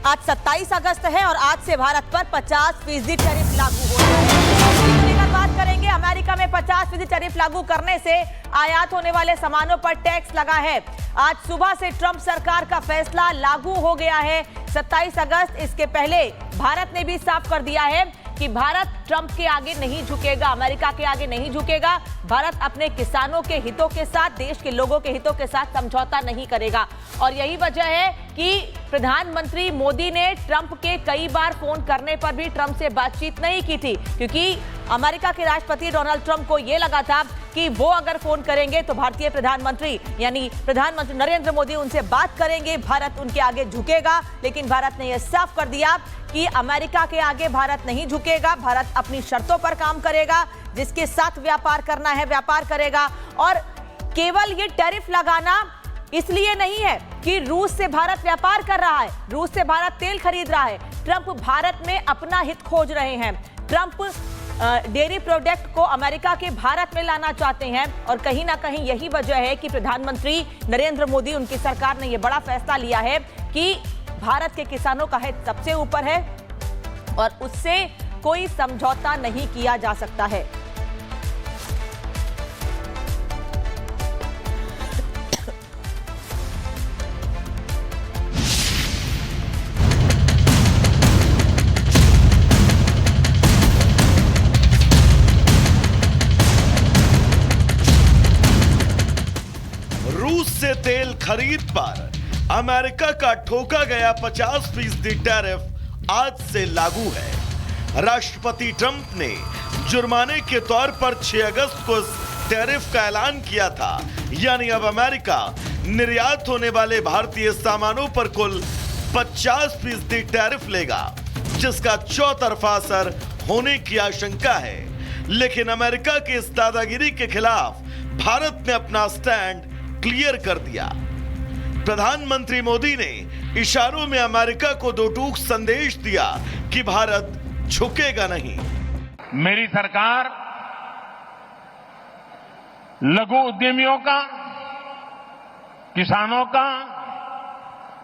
आज 27 अगस्त है और आज से भारत पर 50% टैरिफ लागू हो रहा है। लेकर बात करेंगे, अमेरिका में 50% टैरिफ लागू करने से आयात होने वाले सामानों पर टैक्स लगा है। आज सुबह से ट्रंप सरकार का फैसला लागू हो गया है 27 अगस्त। इसके पहले भारत ने भी साफ कर दिया है कि भारत ट्रंप के आगे नहीं झुकेगा, अमेरिका के आगे नहीं झुकेगा। भारत अपने किसानों के हितों के साथ, देश के लोगों के हितों के साथ समझौता नहीं करेगा। और यही वजह है कि प्रधानमंत्री मोदी ने ट्रंप के कई बार फोन करने पर भी ट्रंप से बातचीत नहीं की थी, क्योंकि अमेरिका के राष्ट्रपति डोनाल्ड ट्रंप को यह लगा था कि वो अगर फोन करेंगे तो भारतीय प्रधानमंत्री यानी प्रधानमंत्री नरेंद्र मोदी उनसे बात करेंगे, भारत उनके आगे झुकेगा। लेकिन भारत ने यह साफ कर दिया कि अमेरिका के आगे भारत नहीं झुकेगा, भारत अपनी शर्तों पर काम करेगा, जिसके साथ व्यापार करना है व्यापार करेगा। और केवल ये टैरिफ लगाना इसलिए नहीं है कि रूस से भारत व्यापार कर रहा है, रूस से भारत तेल खरीद रहा है। ट्रंप भारत में अपना हित खोज रहे हैं। ट्रंप डेयरी प्रोडक्ट को अमेरिका के भारत में लाना चाहते हैं और कहीं ना कहीं यही वजह है कि प्रधानमंत्री नरेंद्र मोदी, उनकी सरकार ने यह बड़ा फैसला लिया है कि भारत के किसानों का हित सबसे ऊपर है और उससे कोई समझौता नहीं किया जा सकता है। रूस से तेल खरीद पर अमेरिका का ठोका गया 50% टैरिफ आज से लागू है। राष्ट्रपति ट्रंप ने जुर्माने के तौर पर 6 अगस्त को टैरिफ का ऐलान किया था, यानी अब अमेरिका निर्यात होने वाले भारतीय सामानों पर कुल 50% टैरिफ लेगा, जिसका चौतरफा असर होने की आशंका है। लेकिन अमेरिका की इस दादागिरी के खिलाफ भारत ने अपना स्टैंड क्लियर कर दिया। प्रधानमंत्री मोदी ने इशारों में अमेरिका को दो टूक संदेश दिया कि भारत झुकेगा नहीं। मेरी सरकार लघु उद्यमियों का, किसानों का,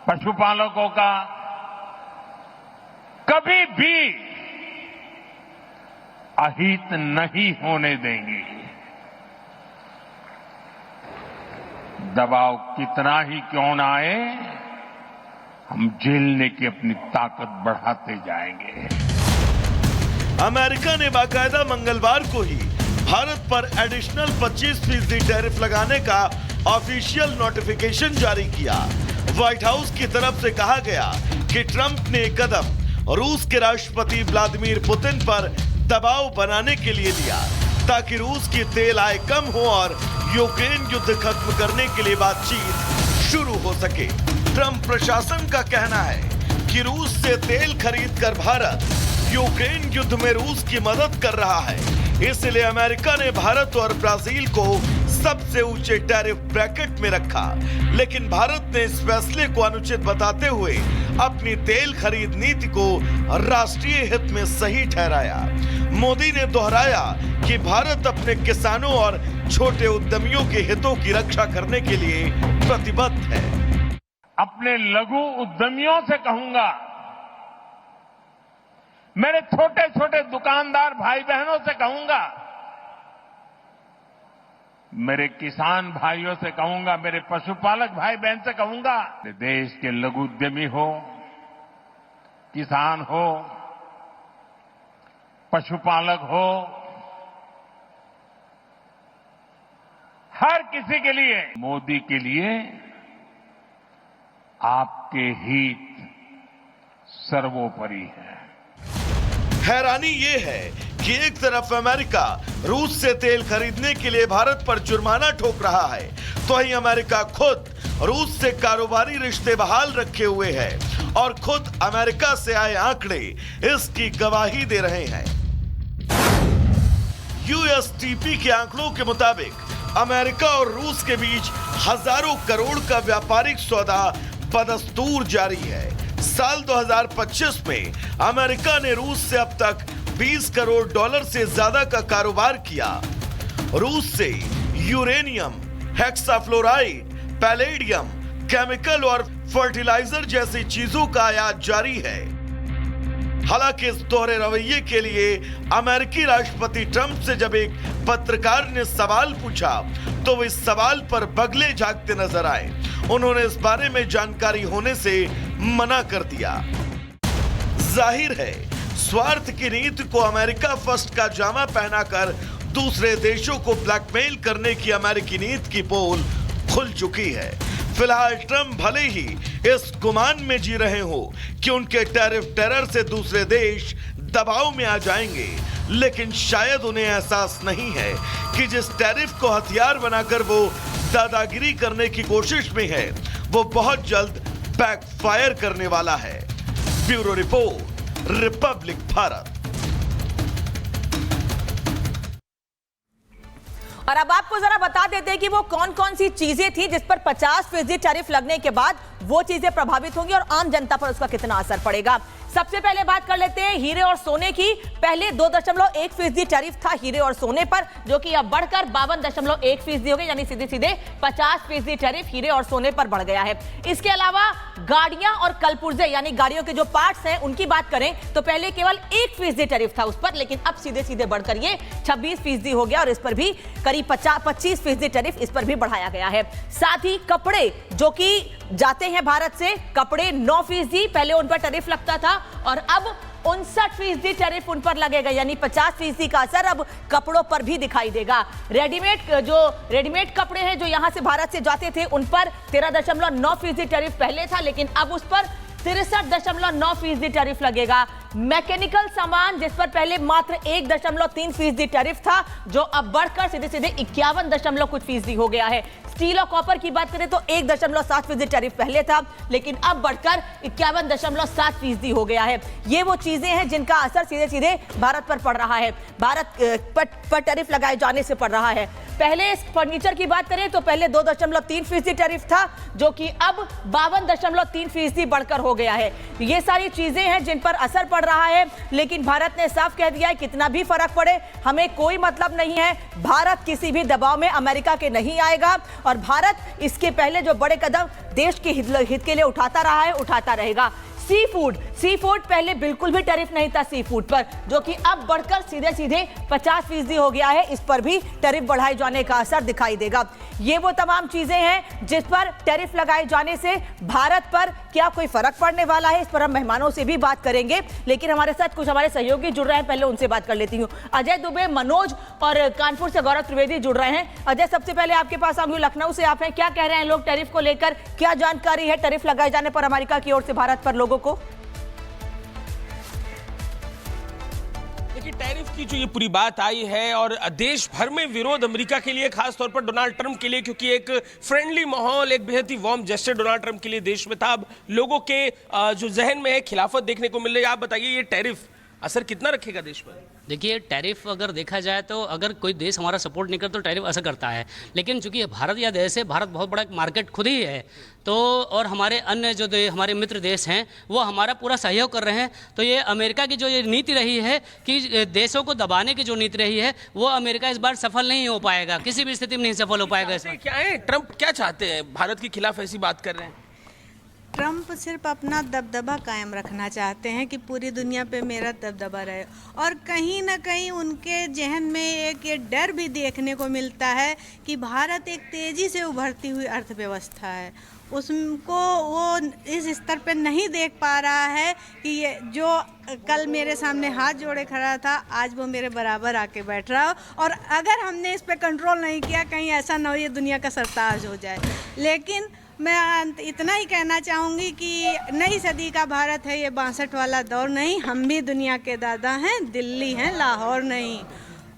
पशुपालकों का कभी भी अहित नहीं होने देंगी। दबाव कितना ही क्यों ना आए, हम झेलने की अपनी ताकत बढ़ाते जाएंगे। अमेरिका ने बाकायदा मंगलवार को ही भारत पर एडिशनल 25% टैरिफ लगाने का ऑफिशियल नोटिफिकेशन जारी किया। व्हाइट हाउस की तरफ से कहा गया कि ट्रंप ने एक कदम रूस के राष्ट्रपति व्लादिमीर पुतिन पर दबाव बनाने के लिए लिया, ताकि रूस की तेल आय कम हो और यूक्रेन युद्ध खत्म करने के लिए बातचीत शुरू हो सके। ट्रंप प्रशासन का कहना है कि रूस से तेल खरीदकर भारत यूक्रेन युद्ध में रूस की मदद कर रहा है, इसलिए अमेरिका ने भारत और ब्राजील को सबसे ऊंचे टैरिफ ब्रैकेट में रखा। लेकिन भारत ने इस फैसले को अनुचित बताते हुए अपनी तेल खरीद नीति को राष्ट्रीय हित में सही ठहराया। मोदी ने दोहराया कि भारत अपने किसानों और छोटे उद्यमियों के हितों की रक्षा करने के लिए प्रतिबद्ध है। अपने लघु उद्यमियों से कहूंगा, मेरे छोटे छोटे दुकानदार भाई बहनों से कहूंगा, मेरे किसान भाइयों से कहूंगा, मेरे पशुपालक भाई बहन से कहूंगा, देश के लघु उद्यमी हो, किसान हो, पशुपालक हो, हर किसी के लिए, मोदी के लिए आपके हित सर्वोपरि है। हैरानी ये है कि एक तरफ अमेरिका रूस से तेल खरीदने के लिए भारत पर जुर्माना ठोक रहा है, तो वहीं अमेरिका खुद रूस से कारोबारी रिश्ते बहाल रखे हुए है और खुद अमेरिका से आए आंकड़े इसकी गवाही दे रहे हैं। यूएसटीपी के आंकड़ों के मुताबिक अमेरिका और रूस के बीच हजारों करोड़ का व्यापारिक सौदा बदस्तूर जारी है। साल 2025 में अमेरिका ने रूस से अब तक 20 करोड़ डॉलर से ज्यादा का कारोबार किया। रूस से यूरेनियम, हेक्साफ्लोराइड, पैलेडियम, केमिकल और फर्टिलाइजर जैसी चीजों का आयात जारी है। हालांकि इस दोहरे रवैये के लिए अमेरिकी राष्ट्रपति ट्रंप से जब एक पत्रकार ने सवाल पूछा तो वो इस सवाल पर बगले झांकते नजर आए। उन्होंने इस बारे में जानकारी होने से मना कर दिया। जाहिर है, स्वार्थ की नीति को अमेरिका फर्स्ट का जामा पहनाकर दूसरे देशों को ब्लैकमेल करने की अमेरिकी नीति की पोल खुल चुकी है। फिलहाल ट्रंप भले ही इस गुमान में जी रहे हो कि उनके टैरिफ टेरर से दूसरे देश दबाव में आ जाएंगे, लेकिन शायद उन्हें एहसास नहीं है कि जिस टैरिफ को हथियार बनाकर वो दादागिरी करने की कोशिश में है, वो बहुत जल्द बैकफायर करने वाला है। Bureau report, Republic Bharat. और अब आपको जरा बता देते हैं कि वो कौन कौन सी चीजें थी जिस पर 50% टैरिफ लगने के बाद वो चीजें प्रभावित होंगी और आम जनता पर उसका कितना असर पड़ेगा। सबसे पहले बात कर लेते हैं हीरे और सोने की। पहले 2.1% टैरिफ था हीरे और सोने पर, जो कि अब बढ़कर 52.1% हो गया, यानी सीधे सीधे 50% टैरिफ हीरे और सोने पर बढ़ गया है। इसके अलावा गाड़ियां और कलपुर्जे यानी गाड़ियों के जो पार्ट्स हैं उनकी बात करें तो पहले केवल 1% टैरिफ था उस पर, लेकिन अब सीधे सीधे बढ़कर ये 26% हो गया और इस पर भी करीब 25% टैरिफ इस पर भी बढ़ाया गया है। साथ ही कपड़े जो कि जाते हैं भारत से, कपड़े 9%, पहले उन पर टैरिफ लगता था और अब 59% टैरिफ उन पर लगेगा, यानी 50% का असर अब कपड़ों पर भी दिखाई देगा। रेडीमेड कपड़े हैं जो यहां से भारत से जाते थे उन पर 13.9% टैरिफ पहले था, लेकिन अब उस पर 63.9% टैरिफ लगेगा। मैकेनिकल सामान जिस पर पहले मात्र 1.3% टैरिफ था, जो अब बढ़कर सीधे सीधे 51 कुछ फीसदी हो गया है। स्टील और कॉपर की बात करें तो 1.7% टैरिफ पहले था, लेकिन अब बढ़कर 51.7% हो गया है। ये वो चीजें हैं जिनका असर सीधे सीधे भारत पर पड़ रहा है, भारत पर टैरिफ लगाए जाने से पड़ रहा है। पहले इस फर्नीचर की बात करें तो पहले 2.3% टैरिफ था, जो कि अब 52.3% बढ़कर हो गया है। ये सारी चीजें हैं जिन पर असर पड़ रहा है, लेकिन भारत ने साफ कह दिया है कितना भी फर्क पड़े हमें कोई मतलब नहीं है, भारत किसी भी दबाव में अमेरिका के नहीं आएगा और भारत इसके पहले जो बड़े कदम देश के हित के लिए उठाता रहा है उठाता रहेगा। सी फूड पहले बिल्कुल भी टैरिफ नहीं था सी फूड पर, जो कि अब बढ़कर सीधे सीधे 50% हो गया है। इस पर भी टैरिफ बढ़ाए जाने का असर दिखाई देगा। ये वो तमाम चीजें हैं जिस पर टैरिफ लगाए जाने से भारत पर क्या कोई फर्क पड़ने वाला है, इस पर हम मेहमानों से भी बात करेंगे, लेकिन हमारे साथ कुछ हमारे सहयोगी जुड़ रहे हैं, पहले उनसे बात कर लेती हूँ। अजय दुबे, मनोज और कानपुर से गौरव त्रिवेदी जुड़ रहे हैं। अजय, सबसे पहले आपके पास आऊंगी, लखनऊ से आप हैं, क्या कह रहे हैं लोग टैरिफ को लेकर, क्या जानकारी है टैरिफ लगाए जाने पर अमेरिका की ओर से भारत पर लोगों को? देखिए, टैरिफ की जो ये पूरी बात आई है और देश भर में विरोध अमेरिका के लिए, खास तौर पर डोनाल्ड ट्रंप के लिए, क्योंकि एक फ्रेंडली माहौल, एक बेहद ही वार्म जेस्चर डोनाल्ड ट्रंप के लिए देश में था। अब लोगों के जो जहन में है खिलाफत देखने को मिल रही है। आप बताइए ये टैरिफ असर कितना रखेगा देश पर? देखिए, टैरिफ अगर देखा जाए तो अगर कोई देश हमारा सपोर्ट नहीं करता तो टैरिफ असर करता है, लेकिन चूंकि भारत या देश है, भारत बहुत बड़ा मार्केट खुद ही है, तो और हमारे अन्य जो हमारे मित्र देश हैं वो हमारा पूरा सहयोग कर रहे हैं। तो ये अमेरिका की जो ये नीति रही है कि देशों को दबाने की जो नीति रही है, वो अमेरिका इस बार सफल नहीं हो पाएगा, किसी भी स्थिति में नहीं सफल हो पाएगा। इसमें क्या है, ट्रंप क्या चाहते हैं, भारत के खिलाफ ऐसी बात कर रहे हैं? ट्रंप सिर्फ अपना दबदबा कायम रखना चाहते हैं कि पूरी दुनिया पे मेरा दबदबा रहे, और कहीं ना कहीं उनके जहन में एक ये डर भी देखने को मिलता है कि भारत एक तेज़ी से उभरती हुई अर्थव्यवस्था है, उसको वो इस स्तर पे नहीं देख पा रहा है कि ये जो कल मेरे सामने हाथ जोड़े खड़ा था आज वो मेरे बराबर आके बैठ रहा हो, और अगर हमने इस पे कंट्रोल नहीं किया कहीं ऐसा ना हो ये दुनिया का सरताज हो जाए। लेकिन मैं इतना ही कहना चाहूँगी कि नई सदी का भारत है, ये 62 वाला दौर नहीं, हम भी दुनिया के दादा हैं, दिल्ली हैं, लाहौर नहीं।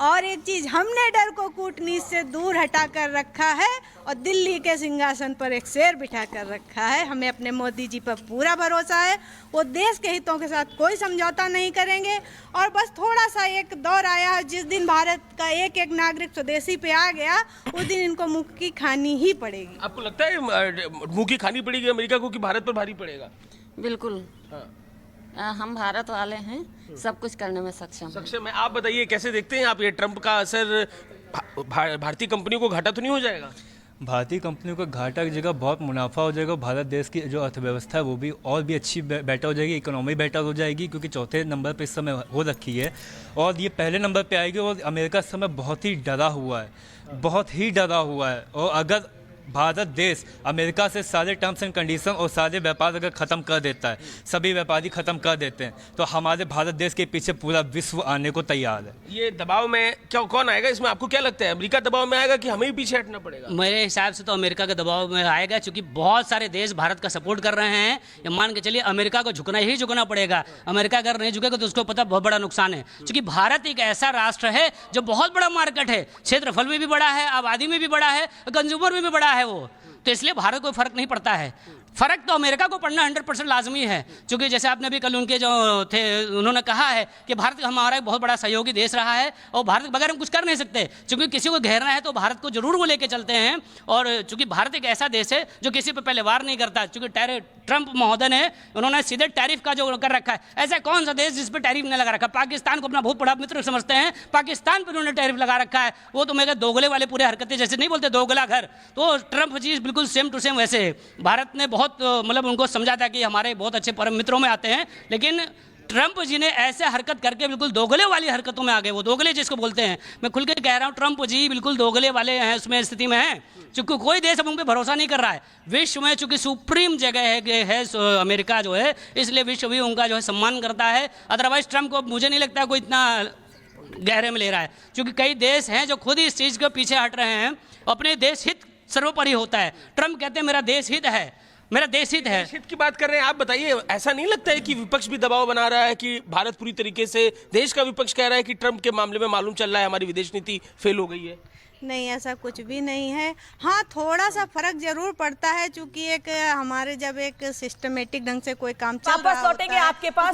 और एक चीज़, हमने डर को कूटनीति से दूर हटा कर रखा है और दिल्ली के सिंहासन पर एक शेर बिठा कर रखा है। हमें अपने मोदी जी पर पूरा भरोसा है, वो देश के हितों के साथ कोई समझौता नहीं करेंगे। और बस थोड़ा सा एक दौर आया है, जिस दिन भारत का एक एक नागरिक स्वदेशी पे आ गया उस दिन इनको मुँह की खानी ही पड़ेगी। आपको लगता है मुँह की खानी पड़ेगी अमेरिका को कि भारत पर भारी पड़ेगा? बिल्कुल, हम भारत वाले हैं, सब कुछ करने में सक्षम है। आप बताइए कैसे देखते हैं आप ये ट्रंप का असर, भारतीय कंपनियों को घाटा तो नहीं हो जाएगा? भारतीय कंपनियों का घाटा की जगह बहुत मुनाफा हो जाएगा। भारत देश की जो अर्थव्यवस्था है वो भी और भी अच्छी बेटर हो जाएगी, इकोनॉमी बेटर हो जाएगी, क्योंकि चौथे नंबर पे इस समय हो रखी है और ये पहले नंबर पे आएगी। और अमेरिका इस समय बहुत ही डरा हुआ है, बहुत ही डरा हुआ है। और अगर भारत देश अमेरिका से सारे टर्म्स एंड कंडीशन और सारे व्यापार अगर ख़त्म कर देता है, सभी व्यापारी ख़त्म कर देते हैं, तो हमारे भारत देश के पीछे पूरा विश्व आने को तैयार है। ये दबाव में क्या कौन आएगा इसमें, आपको क्या लगता है? अमेरिका दबाव में आएगा कि हमें ही पीछे हटना पड़ेगा? मेरे हिसाब से तो अमेरिका के दबाव में आएगा, क्योंकि बहुत सारे देश भारत का सपोर्ट कर रहे हैं। ये मान के चलिए अमेरिका को झुकना ही झुकना पड़ेगा। अमेरिका अगर नहीं झुकेगा तो उसको पता बहुत बड़ा नुकसान है, क्योंकि भारत एक ऐसा राष्ट्र है जो बहुत बड़ा मार्केट है, क्षेत्रफल में भी बड़ा है, आबादी में भी बड़ा है, कंज्यूमर में भी बड़ा है वो, तो इसलिए भारत को फर्क नहीं पड़ता है। फर्क तो अमेरिका को पड़ना 100% लाजमी है, क्योंकि जैसे आपने भी कल उनके जो थे उन्होंने कहा है कि भारत हमारा एक बहुत बड़ा सहयोगी देश रहा है और भारत के बगैर हम कुछ कर नहीं सकते, क्योंकि किसी को घेरना है तो भारत को जरूर वो लेके चलते हैं। और चूंकि भारत एक ऐसा देश है जो किसी पे पहले वार नहीं करता, चूंकि ट्रंप महोदय ने उन्होंने सीधे टैरिफ का जो कर रखा है, ऐसा कौन सा देश जिस पर टैरिफ नहीं लगा रखा? पाकिस्तान को अपना बहुत बड़ा मित्र समझते हैं, पाकिस्तान पर उन्होंने टैरिफ लगा रखा है। वो तो मेरे दोगले वाले पूरे हरकतें, जैसे नहीं बोलते दोगला घर, तो ट्रंप जी बिल्कुल सेम टू सेम वैसे है। भारत ने बहुत मतलब उनको समझा था कि हमारे बहुत अच्छे परम मित्रों में आते हैं, लेकिन ट्रंप जी ने ऐसे हरकत करके बिल्कुल दोगले वाली हरकतों में आ गए। वो दोगले जिसको बोलते हैं, मैं खुल के कह रहा हूँ, ट्रंप जी बिल्कुल दोगले वाले हैं, उसमें स्थिति में हैं, चूंकि कोई देश अब उन पर भरोसा नहीं कर रहा है। विश्व में चूंकि सुप्रीम जगह है अमेरिका जो है, इसलिए विश्व भी उनका जो है सम्मान करता है। अदरवाइज ट्रंप को मुझे नहीं लगता कोई इतना गहरे में ले रहा है, क्योंकि कई देश हैं जो खुद इस चीज़ के पीछे हट रहे हैं। अपने देश हित सर्वोपरि होता है। ट्रंप कहते हैं मेरा देश हित है, मेरा देश हित है। हित की बात कर रहे हैं आप, बताइए, ऐसा नहीं लगता है कि विपक्ष भी दबाव बना रहा है कि भारत पूरी तरीके से, देश का विपक्ष कह रहा है कि ट्रंप के मामले में मालूम चल रहा है हमारी विदेश नीति फेल हो गई है? नहीं, ऐसा कुछ भी नहीं है। हाँ, थोड़ा सा फर्क जरूर पड़ता है, चूंकि एक हमारे जब एक सिस्टमेटिक ढंग से कोई काम चल रहा वापस लौटेंगे होता है, आपके पास।